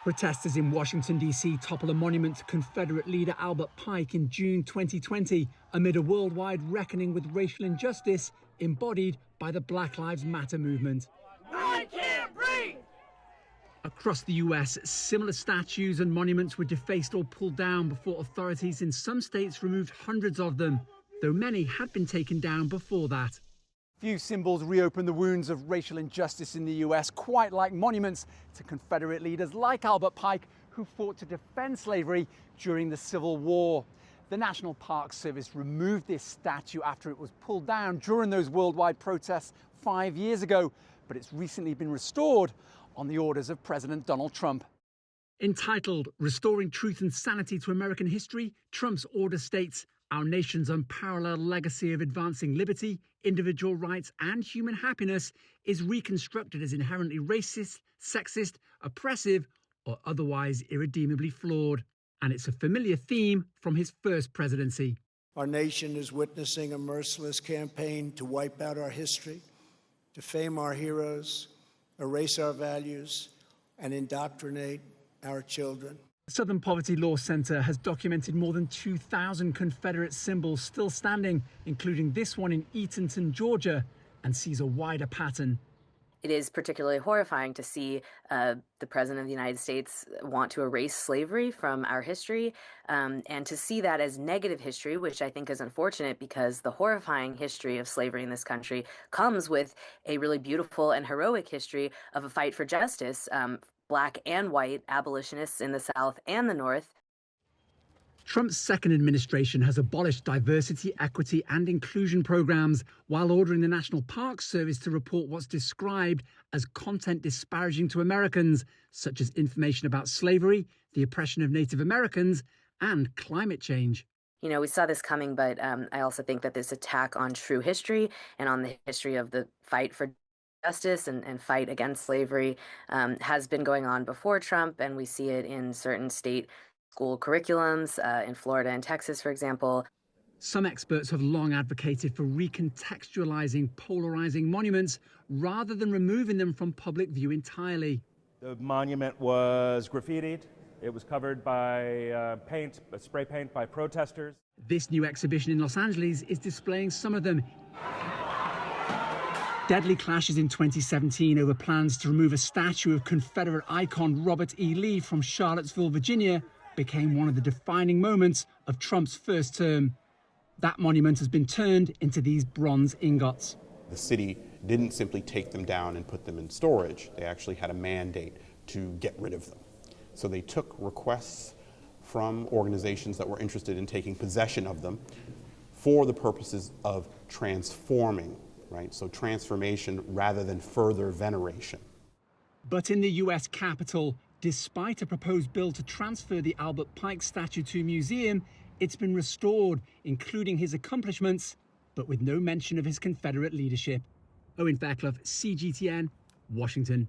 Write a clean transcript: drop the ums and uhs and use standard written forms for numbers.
Protesters in Washington, D.C. topple a monument to Confederate leader Albert Pike in June 2020 amid a worldwide reckoning with racial injustice embodied by the Black Lives Matter movement. I can't breathe! Across the U.S., similar statues and monuments were defaced or pulled down before authorities in some states removed hundreds of them, though many had been taken down before that. Few symbols reopen the wounds of racial injustice in the US, quite like monuments to Confederate leaders like Albert Pike, who fought to defend slavery during the Civil War. The National Park Service removed this statue after it was pulled down during those worldwide protests 5 years ago, but it's recently been restored on the orders of President Donald Trump. Entitled "Restoring Truth and Sanity to American History," Trump's order states, "Our nation's unparalleled legacy of advancing liberty, individual rights and human happiness is reconstructed as inherently racist, sexist, oppressive or otherwise irredeemably flawed." And it's a familiar theme from his first presidency. Our nation is witnessing a merciless campaign to wipe out our history, defame our heroes, erase our values, and indoctrinate our children. The Southern Poverty Law Center has documented more than 2,000 Confederate symbols still standing, including this one in Eatonton, Georgia, and sees a wider pattern. It is particularly horrifying to see the President of the United States want to erase slavery from our history, and to see that as negative history, which I think is unfortunate because the horrifying history of slavery in this country comes with a really beautiful and heroic history of a fight for justice. Black and white abolitionists in the South and the North. Trump's second administration has abolished diversity, equity and inclusion programs while ordering the National Park Service to report what's described as content disparaging to Americans, such as information about slavery, the oppression of Native Americans and climate change. You know, we saw this coming, but I also think that this attack on true history and on the history of the fight for justice and fight against slavery has been going on before Trump, and we see it in certain state school curriculums in Florida and Texas, for example. Some experts have long advocated for recontextualizing polarizing monuments rather than removing them from public view entirely. The monument was graffitied. It was covered by spray paint by protesters. This new exhibition in Los Angeles is displaying some of them. Deadly clashes in 2017 over plans to remove a statue of Confederate icon Robert E. Lee from Charlottesville, Virginia, became one of the defining moments of Trump's first term. That monument has been turned into these bronze ingots. The city didn't simply take them down and put them in storage. They actually had a mandate to get rid of them. So they took requests from organizations that were interested in taking possession of them for the purposes of transforming. Right? So transformation rather than further veneration. But in the US Capitol, despite a proposed bill to transfer the Albert Pike statue to a museum, it's been restored, including his accomplishments, but with no mention of his Confederate leadership. Owen Fairclough, CGTN, Washington.